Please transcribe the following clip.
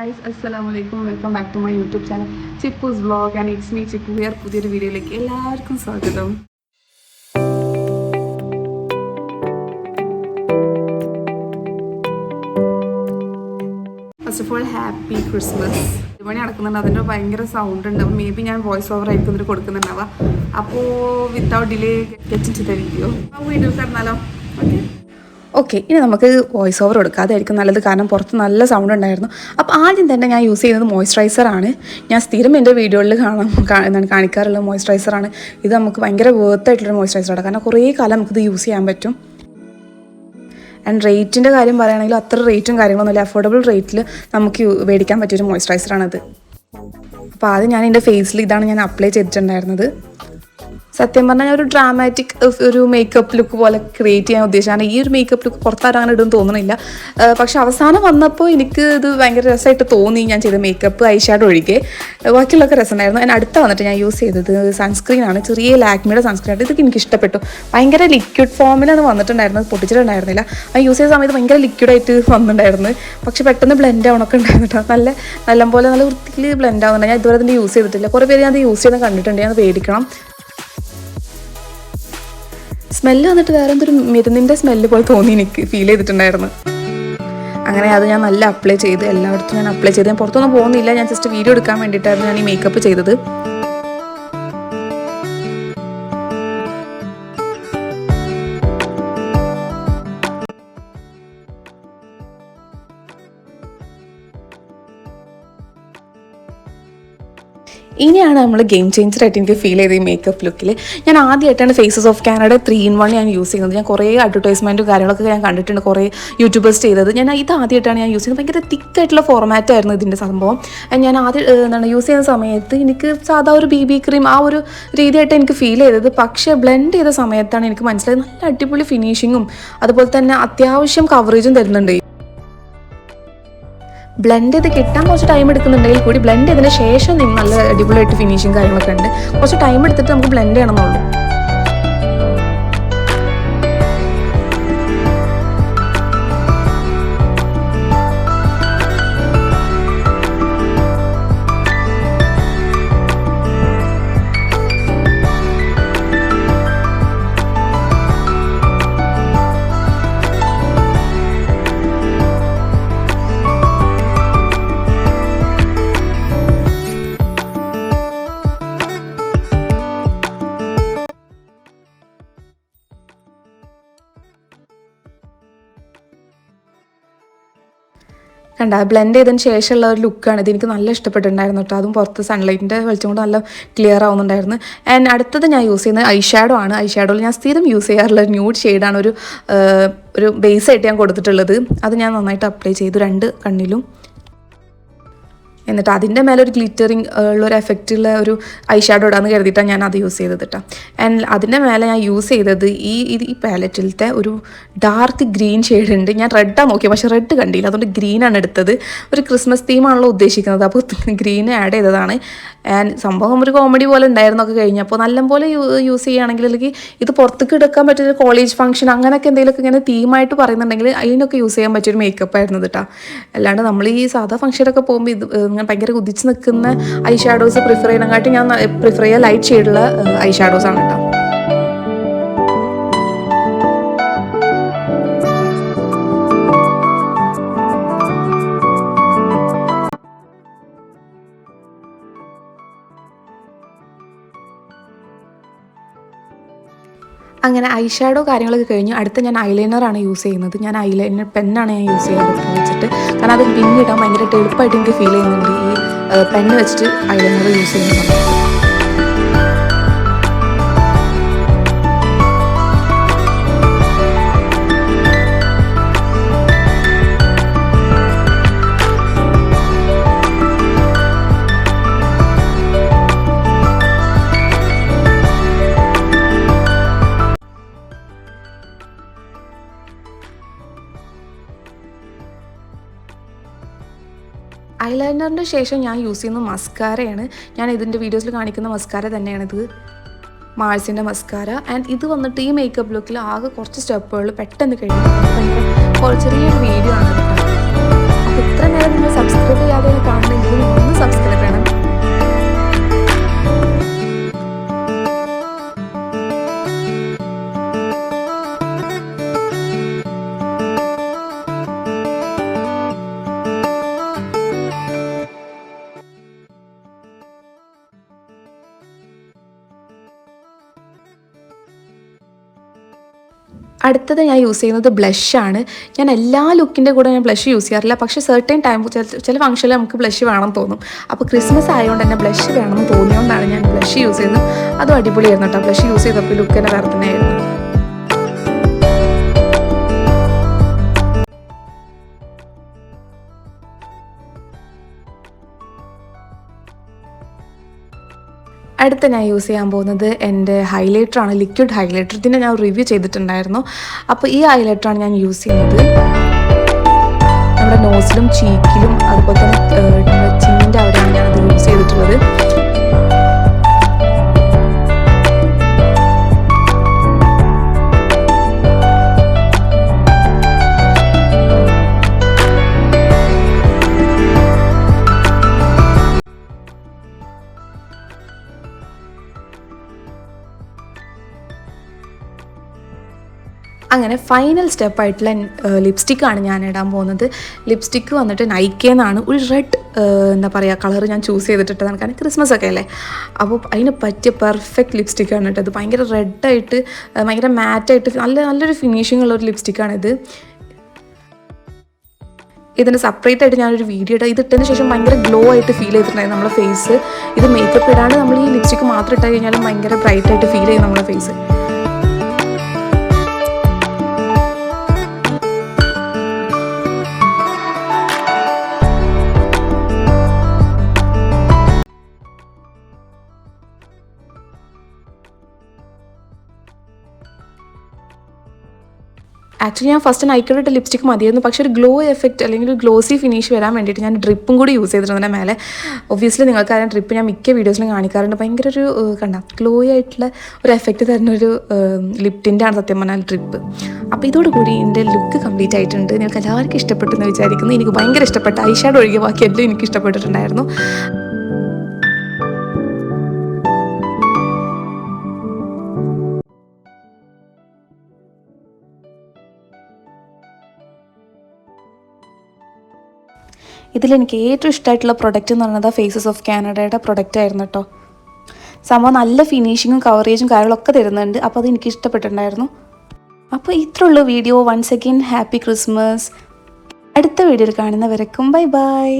Guys, അസ്സലാമലൈക്കും. Welcome back to my YouTube channel Chippu's vlog and it's me Chippu here. പുതിയൊരു വീഡിയോയിലേക്ക് എല്ലാവർക്കും സ്വാഗതം. First of all happy Christmas. മണി നടക്കുന്നുണ്ട്, അതിൻ്റെ ഭയങ്കര സൗണ്ട് ഉണ്ട്. മേ ബി ഞാൻ വോയിസ് ഓവർ ആയിരിക്കും ഇതിൽ കൊടുക്കുന്നുണ്ടാവുക. അപ്പോൾ without delay get into the video. ആ വീഡിയോ കണ്ടാലോ? ഓക്കെ, ഇനി നമുക്ക് വോയിസ് ഓവർ കൊടുക്കാം, അതായിരിക്കും നല്ലത്. കാരണം പുറത്ത് നല്ല സൗണ്ട് ഉണ്ടായിരുന്നു. അപ്പോൾ ആദ്യം തന്നെ ഞാൻ യൂസ് ചെയ്യുന്നത് മോയ്സ്ചറൈസറാണ്. ഞാൻ സ്ഥിരം എൻ്റെ വീഡിയോയിൽ കാണിക്കാറുള്ള മോയ്സ്ചറൈസറാണ്. ഇത് നമുക്ക് ഭയങ്കര വേർത്തായിട്ടുള്ളൊരു മോയ്സ്ചറൈസറാണ്. കാരണം കുറേ കാലം നമുക്കിത് യൂസ് ചെയ്യാൻ പറ്റും. ആൻഡ് റേറ്റിൻ്റെ കാര്യം പറയുകയാണെങ്കിൽ അത്ര റേറ്റും കാര്യങ്ങളൊന്നുമില്ല, അഫോർഡബിൾ റേറ്റിൽ നമുക്ക് മേടിക്കാൻ പറ്റിയൊരു മോയ്സ്ചറൈസറാണത്. അപ്പോൾ ആദ്യം ഞാൻ എൻ്റെ ഫേസിൽ ഇതാണ് ഞാൻ അപ്ലൈ ചെയ്തിട്ടുണ്ടായിരുന്നത്. സത്യം പറഞ്ഞാൽ ഒരു ഡ്രാമാറ്റിക് ഒരു മേക്കപ്പ് ലുക്ക് പോലെ ക്രിയേറ്റ് ചെയ്യാൻ ഉദ്ദേശിച്ചാണ്. ഈ ഒരു മേക്കപ്പ് ലുക്ക് പുറത്താരും അങ്ങനെ ഇടുമെന്ന് തോന്നുന്നില്ല. പക്ഷെ അവസാനം വന്നപ്പോൾ എനിക്ക് ഇത് ഭയങ്കര രസമായിട്ട് തോന്നി. ഞാൻ ചെയ്ത മേക്കപ്പ് ഐഷാഡോ ഒഴികെ ബാക്കിയുള്ളതൊക്കെ രസമുണ്ടായിരുന്നു. അതിന് അടുത്ത വന്നിട്ട് ഞാൻ യൂസ് ചെയ്തത് സൺസ്ക്രീനാണ്. ചെറിയ ലാക്മിയുടെ സൺസ്ക്രീനായിട്ട്. ഇതൊക്കെ എനിക്ക് ഇഷ്ടപ്പെട്ടു. ഭയങ്കര ലിക്വിഡ് ഫോമിലാണ് വന്നിട്ടുണ്ടായിരുന്നത്, പൊട്ടിച്ചിട്ടുണ്ടായിരുന്നില്ല. അത് യൂസ് ചെയ്ത സമയത്ത് ഭയങ്കര ലിക്വിഡായിട്ട് വന്നിട്ടുണ്ടായിരുന്നു. പക്ഷെ പെട്ടെന്ന് ബ്ലെൻഡ് ആവണമൊക്കെ ഉണ്ടായിരുന്നു കേട്ടോ. നല്ലപോലെ നല്ല വൃത്തിയിൽ ബ്ലെൻഡ് ആവുന്നുണ്ട്. ഞാൻ ഇതുവരെ അതിൻ്റെ യൂസ് ചെയ്തിട്ടില്ല. കുറേ പേര് ഞാൻ അത് യൂസ് ചെയ്യുന്നത് കണ്ടിട്ടുണ്ട്. ഞാൻ അത് മേടിക്കണം. സ്മെല്ല് വന്നിട്ട് വേറെ എന്തൊരു മരുന്നിൻ്റെ സ്മെല്ല് പോലെ തോന്നി, എനിക്ക് ഫീൽ ചെയ്തിട്ടുണ്ടായിരുന്നു. അങ്ങനെ അത് ഞാൻ നല്ല അപ്ലൈ ചെയ്ത് എല്ലായിടത്തും ഞാൻ അപ്ലൈ ചെയ്ത്. ഞാൻ പുറത്തൊന്നും പോകുന്നില്ല, ഞാൻ ജസ്റ്റ് വീഡിയോ എടുക്കാൻ വേണ്ടിയിട്ടായിരുന്നു ഞാൻ ഈ മേക്കപ്പ് ചെയ്തത്. ഇനിയാണ് നമ്മൾ ഗെയിം ചേഞ്ചറായിട്ട് എനിക്ക് ഫീൽ ചെയ്ത ഈ മേക്കപ്പ് ലുക്കിൽ. ഞാൻ ആദ്യമായിട്ടാണ് ഫേസസ് ഓഫ് കാനഡ 3-in-1 ഞാൻ യൂസ് ചെയ്യുന്നത്. ഞാൻ കുറേ അഡ്വർടൈസ്മെൻറ്റും കാര്യങ്ങളൊക്കെ ഞാൻ കണ്ടിട്ടുണ്ട്, കുറേ യൂട്യൂബേഴ്സ് ചെയ്തത്. ഞാൻ ഇത് ആദ്യമായിട്ടാണ് ഞാൻ യൂസ് ചെയ്യുന്നത്. ഭയങ്കര തിക്കായിട്ടുള്ള ഫോർമാറ്റായിരുന്നു ഇതിൻ്റെ സംഭവം. ഞാൻ ആദ്യം യൂസ് ചെയ്യുന്ന സമയത്ത് എനിക്ക് സാധാ ഒരു BB ക്രീം ആ ഒരു രീതിയായിട്ട് എനിക്ക് ഫീൽ ചെയ്തത്. പക്ഷേ ബ്ലെൻഡ് ചെയ്ത സമയത്താണ് എനിക്ക് മനസ്സിലായത് നല്ല അടിപൊളി ഫിനിഷിങ്ങും അതുപോലെ തന്നെ അത്യാവശ്യം കവറേജും തരുന്നുണ്ട്. ബ്ലെൻഡ് ചെയ്ത് കിട്ടാൻ കുറച്ച് ടൈം എടുക്കുന്നുണ്ടെങ്കിൽ കൂടി ബ്ലെൻഡ് ചെയ്തതിന് ശേഷം നല്ല അടിപൊളിയായിട്ട് ഫിനിഷിങ് കാര്യങ്ങളൊക്കെ ഉണ്ട്. കുറച്ച് ടൈം എടുത്തിട്ട് നമുക്ക് ബ്ലെൻഡ് ചെയ്യണമെന്നുള്ളൂ. കണ്ട ബ്ലെൻഡ് ചെയ്തതിന് ശേഷമുള്ള ഒരു ലുക്കാണ് ഇത്. എനിക്ക് നല്ല ഇഷ്ടപ്പെട്ടിട്ടുണ്ടായിരുന്നു കേട്ടോ. അതും പുറത്ത് സൺലൈറ്റിൻ്റെ വെളിച്ചം കൊണ്ട് നല്ല ക്ലിയർ ആവുന്നുണ്ടായിരുന്നു. ആൻഡ് അടുത്തത് ഞാൻ യൂസ് ചെയ്യുന്നത് ഐഷാഡോ ആണ്. ഐഷാഡോയിൽ ഞാൻ സ്ഥിരം യൂസ് ചെയ്യാറുള്ള ന്യൂഡ് ഷെയ്ഡാണ് ഒരു ബേസായിട്ട് ഞാൻ കൊടുത്തിട്ടുള്ളത്. അത് ഞാൻ നന്നായിട്ട് അപ്ലൈ ചെയ്തു 2 കണ്ണിലും. എന്നിട്ട് അതിൻ്റെ മേലെ ഒരു ഗ്ലിറ്ററിങ് ഉള്ളൊരു എഫക്റ്റുള്ള ഒരു ഐഷാഡോ ഇടാന്ന് കരുതിയിട്ടാണ് ഞാൻ അത് യൂസ് ചെയ്തത് കേട്ടോ. ആൻഡ് അതിൻ്റെ മേലെ ഞാൻ യൂസ് ചെയ്തത് ഈ പാലറ്റിലത്തെ ഒരു ഡാർക്ക് ഗ്രീൻ ഷെയ്ഡ് ഉണ്ട്. ഞാൻ റെഡാണ് നോക്കിയത്, പക്ഷേ റെഡ് കണ്ടില്ല, അതുകൊണ്ട് ഗ്രീനാണ് എടുത്തത്. ഒരു ക്രിസ്മസ് തീമാണല്ലോ ഉദ്ദേശിക്കുന്നത്, അപ്പോൾ ഗ്രീൻ ആഡ് ചെയ്തതാണ്. ആൻഡ് സംഭവം ഒരു കോമഡി പോലെ ഉണ്ടായിരുന്നൊക്കെ കഴിഞ്ഞപ്പോൾ നല്ലപോലെ യൂസ് ചെയ്യുകയാണെങ്കിൽ, അല്ലെങ്കിൽ ഇത് പുറത്തേക്ക് എടുക്കാൻ പറ്റിയൊരു കോളേജ് ഫംഗ്ഷൻ അങ്ങനെയൊക്കെ എന്തെങ്കിലുമൊക്കെ ഇങ്ങനെ തീമായിട്ട് പറയുന്നുണ്ടെങ്കിൽ അതിനൊക്കെ യൂസ് ചെയ്യാൻ പറ്റിയൊരു മേക്കപ്പ് ആയിരുന്നു കേട്ടോ. അല്ലാണ്ട് നമ്മൾ ഈ സാധാ ഫംഗ്ഷനൊക്കെ പോകുമ്പോൾ ഇത് ഭയങ്കര കുതിച്ച് നിൽക്കുന്ന ഐഷാഡോസ് പ്രിഫർ ചെയ്യണക്കാട്ടി ഞാൻ പ്രിഫർ ചെയ്യുക ലൈറ്റ് ഷെയ്ഡുള്ള ഐഷാഡോസ് ആണ് കേട്ടോ. അങ്ങനെ ഐഷാഡോ കാര്യങ്ങളൊക്കെ കഴിഞ്ഞു. അടുത്ത ഞാൻ ഐലൈനറാണ് യൂസ് ചെയ്യുന്നത്. ഞാൻ ഐലൈനർ പെന്നാണ് ഞാൻ യൂസ് ചെയ്യാറ് വെച്ചിട്ട്. കാരണം അത് പിന്നിടാൻ ഭയങ്കര എളുപ്പമായിട്ട് എനിക്ക് ഫീൽ ചെയ്യുന്നുണ്ട് ഈ പെന്ന് വെച്ചിട്ട് ഐലൈനർ യൂസ് ചെയ്യുന്നത്. ഐലൈനറിൻ്റെ ശേഷം ഞാൻ യൂസ് ചെയ്യുന്ന മസ്കാരയാണ്. ഞാൻ ഇതിൻ്റെ വീഡിയോസിൽ കാണിക്കുന്ന മസ്കാര തന്നെയാണിത്, മാൾസിൻ്റെ മസ്കാര. ആൻഡ് ഇത് വന്നിട്ട് ഈ മേക്കപ്പ് ലുക്കിൽ ആകെ കുറച്ച് സ്റ്റെപ്പുകൾ പെട്ടെന്ന് കഴിയും. ഭയങ്കര ചെറിയൊരു വീഡിയോ ആണ് കേട്ടോ. അപ്പോൾ ഇത്ര നേരം നിങ്ങൾ സബ്സ്ക്രൈബ് ചെയ്യാതെ അടുത്തത് ഞാൻ യൂസ് ചെയ്യുന്നത് ബ്ലഷാണ്. ഞാൻ എല്ലാ ലുക്കിൻ്റെ കൂടെ ഞാൻ ബ്ലഷ് യൂസ് ചെയ്യാറില്ല, പക്ഷേ സെർട്ടൈൻ ടൈം ചില ഫംഗ്ഷനിൽ നമുക്ക് ബ്ലഷ് വേണം തോന്നും. അപ്പോൾ ക്രിസ്മസ് ആയതുകൊണ്ട് തന്നെ ബ്ലഷ് വേണമെന്ന് തോന്നിയതുകൊണ്ടാണ് ഞാൻ ബ്ലഷ് യൂസ് ചെയ്യുന്നത്. അതും അടിപൊളിയായിരുന്നു കേട്ടോ. ബ്ലഷ് യൂസ് ചെയ്തപ്പോൾ ലുക്ക് തന്നെ വേറെ തന്നെയായിരുന്നു. അടുത്ത ഞാൻ യൂസ് ചെയ്യാൻ പോകുന്നത് എൻ്റെ ഹൈലൈറ്ററാണ്, ലിക്വിഡ് ഹൈലൈറ്റർ. ഇതിൻ്റെ ഞാൻ റിവ്യൂ ചെയ്തിട്ടുണ്ടായിരുന്നു. അപ്പോൾ ഈ ഹൈലൈറ്ററാണ് ഞാൻ യൂസ് ചെയ്യുന്നത്. നമ്മുടെ നോസിലും ചീക്കിലും അതുപോലെ തന്നെ നമ്മുടെ ചിന്നിൻ്റെ അവിടെയാണ് ഞാനത് യൂസ് ചെയ്തിട്ടുള്ളത്. അങ്ങനെ ഫൈനൽ സ്റ്റെപ്പായിട്ടുള്ള ലിപ്സ്റ്റിക്കാണ് ഞാൻ ഇടാൻ പോകുന്നത്. ലിപ്സ്റ്റിക്ക് വന്നിട്ട് നൈക്കേന്നാണ്. ഒരു റെഡ് എന്താ പറയുക കളർ ഞാൻ ചൂസ് ചെയ്തിട്ടിട്ടതാണ്, കാരണം ക്രിസ്മസ് ഒക്കെ അല്ലേ. അപ്പോൾ അതിന് പറ്റിയ പെർഫെക്റ്റ് ലിപ്സ്റ്റിക്കാണ് കേട്ടോ. ഇത് ഭയങ്കര റെഡായിട്ട് ഭയങ്കര മാറ്റായിട്ട് നല്ലൊരു ഫിനിഷിംഗ് ഉള്ള ഒരു ലിപ്സ്റ്റിക്കാണിത്. ഇതിന് സെപ്പറേറ്റ് ആയിട്ട് ഞാനൊരു വീഡിയോ ഇടാം. ഇതിട്ടതിന് ശേഷം ഭയങ്കര ഗ്ലോ ആയിട്ട് ഫീൽ ചെയ്തിട്ടുണ്ടായിരുന്നു നമ്മുടെ ഫേസ്. ഇത് മേക്കപ്പ് ഇടാണ്ട് നമ്മൾ ഈ ലിപ്സ്റ്റിക്ക് മാത്രം ഇട്ട് കഴിഞ്ഞാലും ഭയങ്കര ബ്രൈറ്റ് ആയിട്ട് ഫീൽ ചെയ്യും നമ്മുടെ ഫേസ്. ആക്ച്വലി ഞാൻ ഫസ്റ്റ് നൈക്കയുടെ ലിപ്സ്റ്റിക്ക് മതിയായിരുന്നു, പക്ഷേ ഒരു ഗ്ലോ എഫക്റ്റ് അല്ലെങ്കിൽ ഒരു ഗ്ലോസി ഫിനിഷ് വരാൻ വേണ്ടിയിട്ട് ഞാൻ ഡ്രിപ്പും കൂടി യൂസ് ചെയ്തിട്ടുണ്ട് മേലെ. ഒബ്വിയസ്ലി നിങ്ങൾക്ക് ആ ഡ്രിപ്പ് ഞാൻ മിക്ക വീഡിയോസിലും കാണിക്കാറുണ്ട്. ഭയങ്കര ഒരു ഗ്ലോ ആയിട്ടുള്ള ഒരു എഫക്റ്റ് തരുന്ന ഒരു ലിപ്റ്റിൻ്റെ ആണ് സത്യം പറഞ്ഞാൽ ഡ്രിപ്പ്. അപ്പോൾ ഇതോടുകൂടി എൻ്റെ ലുക്ക് കംപ്ലീറ്റ് ആയിട്ടുണ്ട്. നിങ്ങൾക്ക് എല്ലാവർക്കും ഇഷ്ടപ്പെട്ടെന്ന് വിചാരിക്കുന്നു. എനിക്ക് ഭയങ്കര ഇഷ്ടപ്പെട്ട ഐഷാഡോ ഒഴികെ ബാക്കി എല്ലാം എനിക്ക് ഇഷ്ടപ്പെട്ടിട്ടുണ്ടായിരുന്നു. ഇതിലെനിക്ക് ഏറ്റവും ഇഷ്ടമായിട്ടുള്ള പ്രൊഡക്റ്റ് എന്ന് പറയുന്നത് ഫേസസ് ഓഫ് കാനഡയുടെ പ്രൊഡക്റ്റ് ആയിരുന്നു കേട്ടോ. സംഭവം നല്ല ഫിനിഷിങ്ങും കവറേജും കാര്യങ്ങളൊക്കെ തരുന്നുണ്ട്. അപ്പോൾ അത് എനിക്ക് ഇഷ്ടപ്പെട്ടിട്ടുണ്ടായിരുന്നു. അപ്പോൾ ഇത്രയുള്ള video. Once again happy Christmas. അടുത്ത വീഡിയോയിൽ കാണുന്നവരേക്കും ബൈ ബൈ.